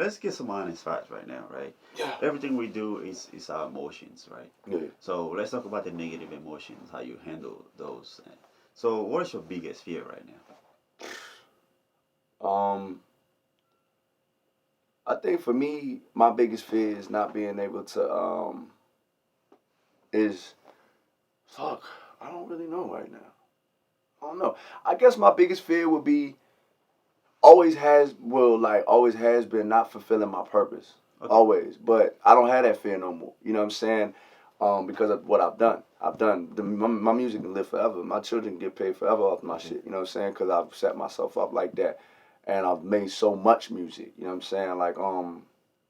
let's get some honest facts right now, right? Yeah. Everything we do is our emotions, right? Yeah. So let's talk about the negative emotions, how you handle those. So what is your biggest fear right now? Um, I think for me, my biggest fear is not being able to is fuck. I don't really know right now. I don't know. I guess my biggest fear would be always has been not fulfilling my purpose. Okay. Always. But I don't have that fear no more. You know what I'm saying? Because of what I've done. My music can live forever. My children get paid forever off my Okay. shit. You know what I'm saying? Because I've set myself up like that, and I've made so much music. You know what I'm saying?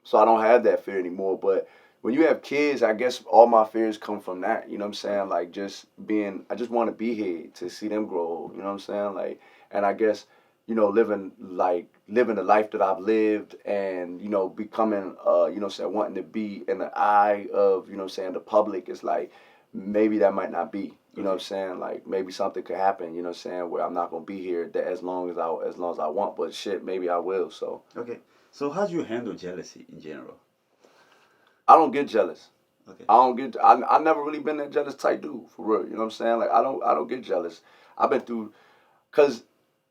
So I don't have that fear anymore. But when you have kids, I guess all my fears come from that. You know what I'm saying? Like just being, I just want to be here to see them grow. You know what I'm saying? Like, and I guess living the life that I've lived and, becoming, wanting to be in the eye of, the public is like, maybe that might not be, you know what I'm Okay. saying? Like maybe something could happen, where I'm not going to be here that as long as I want, but shit, maybe I will. So Okay. So how do you handle jealousy in general? I don't get jealous. Okay. I never really been that jealous type dude for real. You know what I'm saying? Like I don't get jealous. I've been through, cause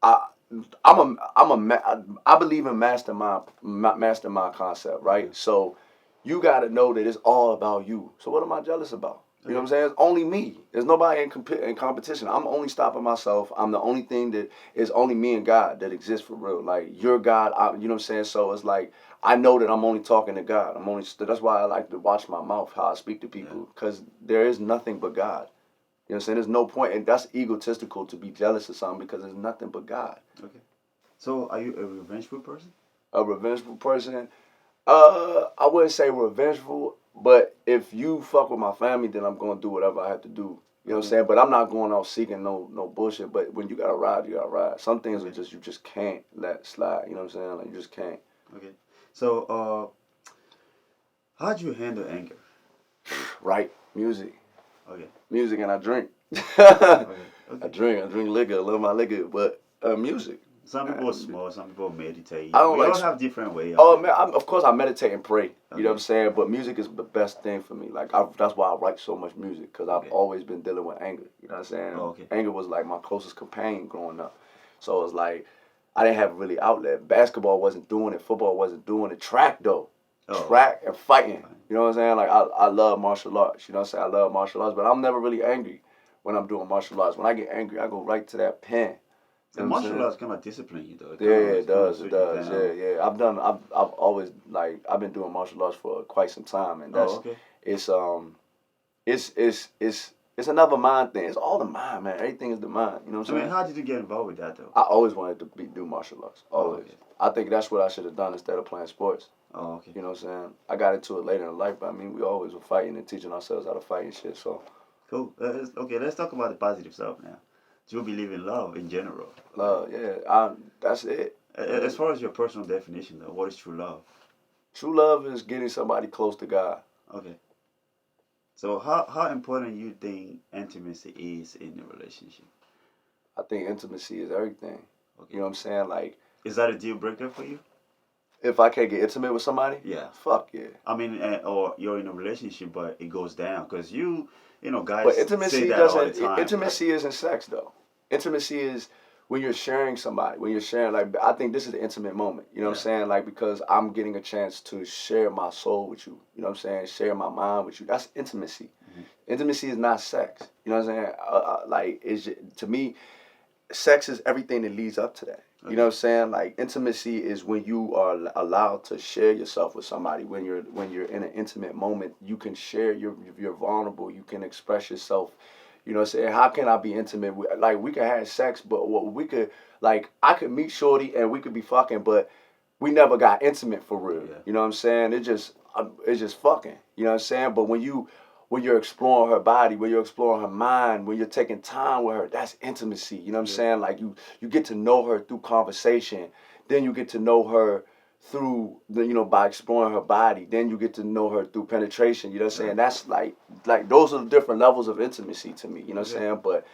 I I believe in mastermind concept, Okay. right? So you got to know that it's all about you. So what am I jealous about? You know what Okay. I'm saying? It's only me. There's nobody in competition. I'm only stopping myself. I'm the only thing that is only me and God that exists for real. Like you're God. You know what I'm saying? So it's like I know that I'm only talking to God. That's why I like to watch my mouth, how I speak to Yeah. people, because there is nothing but God. You know what I'm saying? There's no point, and that's egotistical to be jealous of something because there's nothing but God. Okay. So are you a revengeful person? A revengeful person? I wouldn't say revengeful, but if you fuck with my family, then I'm gonna do whatever I have to do. You know what I'm Okay. saying? But I'm not going out seeking no bullshit. But when you gotta ride, you gotta ride. Some things are Okay. just you just can't let slide. You know what I'm saying? Like you just can't. Okay. So how do you handle anger? Right? Music, Okay. music, and I drink. I Okay. Okay. drink liquor. I love my liquor, but music. Some Uh, people smoke, some people I meditate. don't We like. all have different way of Oh man, handling. of course I meditate and pray. You know what I'm Okay. saying? But music is the best thing for me. That's why I write so much music because I've Okay. always been dealing with anger. You know what I'm saying? Oh, okay. Anger was like my closest companion growing up. So it's like I didn't have really outlet. Basketball wasn't doing it. Football wasn't doing it. Track though, Oh, okay. track and fighting. Fine. You know what I'm saying? Like I love martial arts. You know what I'm saying? I love martial arts, but I'm never really angry when I'm doing martial arts. When I get angry, I go right to that pen. You And know what I'm martial saying? arts kind of discipline you though. It Yeah, it kind of does. It slow you does. Yeah, down. yeah. I've always I've been doing martial arts for quite some time, and Oh, that's okay. it's um it's another mind thing. It's all the mind, man. Everything is the mind. You know what I I'm mean, saying? how did you get involved with that though? I always wanted to do martial arts. Oh, Always. okay. I think that's what I should have done instead of playing sports. Oh, okay. You know what I'm saying? I got into it later in life, but I mean, we always were fighting and teaching ourselves how to fight and shit. So, Cool. Okay, let's talk about the positive stuff now. Do you believe in love in general? Like, yeah, that's it. as far as your personal definition though, what is true love? True love is getting somebody close to God. Okay. So how important you think intimacy is in a relationship? I think intimacy is everything. You Okay. know what I'm saying? Like, Is that a deal breaker for you? if I can't get intimate with somebody, Yeah. fuck yeah. I mean, or you're in a relationship, but it goes down because But guys say that all the time. Like, intimacy isn't sex though. Intimacy is when you're sharing somebody, when you're sharing, like, I think this is the intimate moment. You know what I'm yeah. saying? Like, because I'm getting a chance to share my soul with you. You know what I'm saying? Share my mind with you. That's intimacy. Mhm. Intimacy is not sex. You know what I'm saying? To me, sex is everything that leads up to that. You know Okay. what I'm saying? Like intimacy is when you are allowed to share yourself with somebody. When you're in an intimate moment, you can share. You're vulnerable. You can express yourself. You know what I'm saying? How can I be intimate with? Like we could have sex, but what we could like I could meet Shorty and we could be fucking, but we never got intimate for real. Yeah. You know what I'm saying? It's just fucking. You know what I'm saying? But when you're exploring her body, when you're exploring her mind, when you're taking time with her, that's intimacy. You know what I'm Yeah. saying? Like you get to know her through conversation. Then you get to know her through by exploring her body. Then you get to know her through penetration. You know what I'm saying? Right. That's like those are the different levels of intimacy to me. You know what I'm Okay. saying? But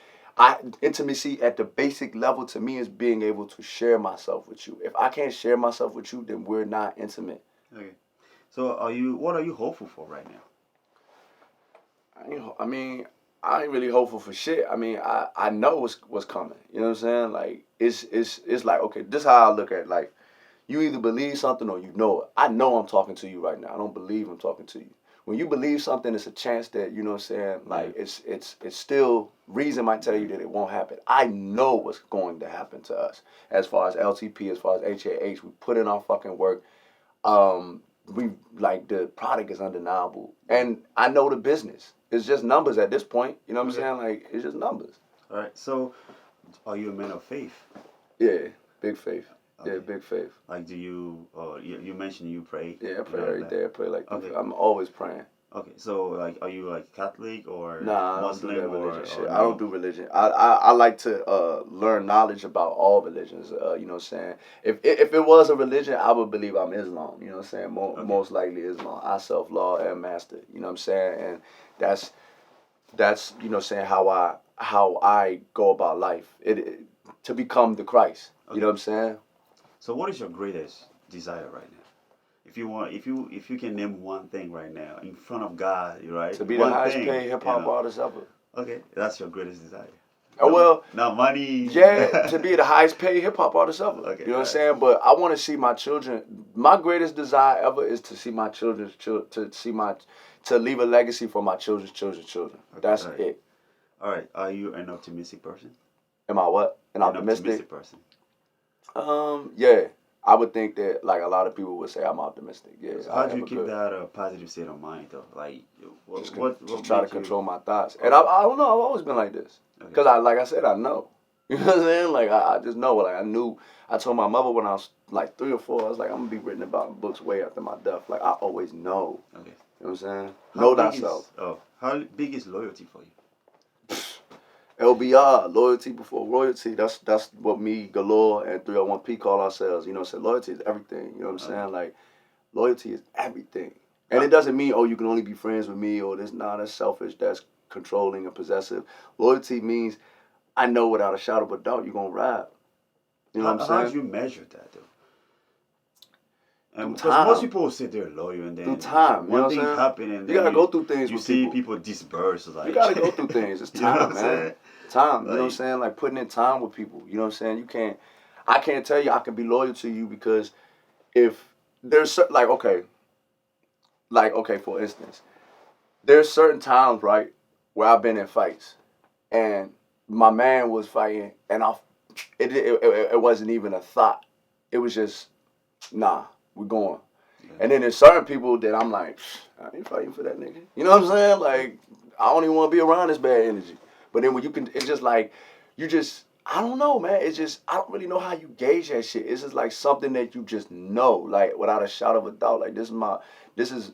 Intimacy at the basic level to me is being able to share myself with you. If I can't share myself with you, then we're not intimate. Okay. So what are you hopeful for right now? I mean, I ain't really hopeful for shit. I mean, I know what's coming. You know what I'm saying? Like it's like, okay, this is how I look at it. Like, you either believe something or you know it. I know I'm talking to you right now. I don't believe I'm talking to you. When you believe something, it's a chance that, you know what I'm saying, like it's still reason might tell you that it won't happen. I know what's going to happen to us as far as LTP, as far as HAH. We put in our fucking work. We like the product is undeniable, and I know the business. It's just numbers at this point. You know what I'm saying? Like, it's just numbers. All right. So, are you a man of faith? Yeah, big faith. Okay. Yeah, big faith. Like, do you? You mentioned you pray. Yeah, I pray you know, every like- day. I pray like Okay. I'm always praying. Okay. So, like, are you like Catholic or Nah, I don't Muslim do that religion shit. or I don't do religion. I like to learn knowledge about all religions. You know what I'm saying? If it was a religion, I would believe I'm Islam. You know what I'm saying? Most likely Islam. I self-law and master. You know what I'm saying? And that's you know what I'm saying, how I go about life. It to become the Christ. Okay. You know what I'm saying? So, what is your greatest desire right now? If you can name one thing right now in front of God, right? To be one the highest thing, paid hip hop artist ever. Okay, that's your greatest desire. Oh, well, not money. yeah, to be the highest paid hip hop artist ever. Okay, you know what I'm saying? But I want to see my children. My greatest desire ever is to see my children's to leave a legacy for my children's children. Okay, That's all right. it. All right. Are you an optimistic person? Am I what? An optimistic? person. Yeah. I would think that like a lot of people would say I'm optimistic. Yeah. So how do you keep that positive state of mind though? Like, Just what try to makes you- control my thoughts. Okay. And I don't know. I've always been like this. Okay. Because like I said, I know. You know what I'm saying? Like, I just know. Like, I knew. I told my mother when I was like 3 or 4, I was like, I'm going to be written about in books way after my death. Like, I always know. Okay. You know what I'm saying? How Know big thyself. how big is loyalty for you? LBR, loyalty before royalty. That's what me, Galore, and 301P call ourselves. You know what I'm saying? Loyalty is everything. You know what I'm saying? Like, loyalty is everything. And it doesn't mean, oh, you can only be friends with me, or this, nah, that's selfish, that's controlling and possessive. Loyalty means I know without a shadow of a doubt you're going to ride. You know what I'm saying? How do you measure that though? And Through because most time. people say they're loyal, and then Through time, you know one what thing I'm saying? happen, and You then gotta go through things You with see people. disperse, like You gotta go through things. It's You know what time, I'm man. saying? Time. You know what I'm Like- saying? Like putting in time with people. You know what I'm saying? I can't tell you I can be loyal to you because if there's like okay, for instance, there's certain times, right, where I've been in fights and my man was fighting and it wasn't even a thought. It was just, nah, we're going. And then there's certain people that I'm like, I ain't fighting for that nigga. You know what I'm saying? Like, I don't even want to be around this bad energy. But then when you can, it's just like, I don't know, man. It's just, I don't really know how you gauge that shit. It's just like something that you just know, like, without a shadow of a doubt. Like, this is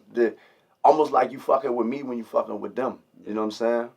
almost like you fucking with me when you fucking with them. You know what I'm saying?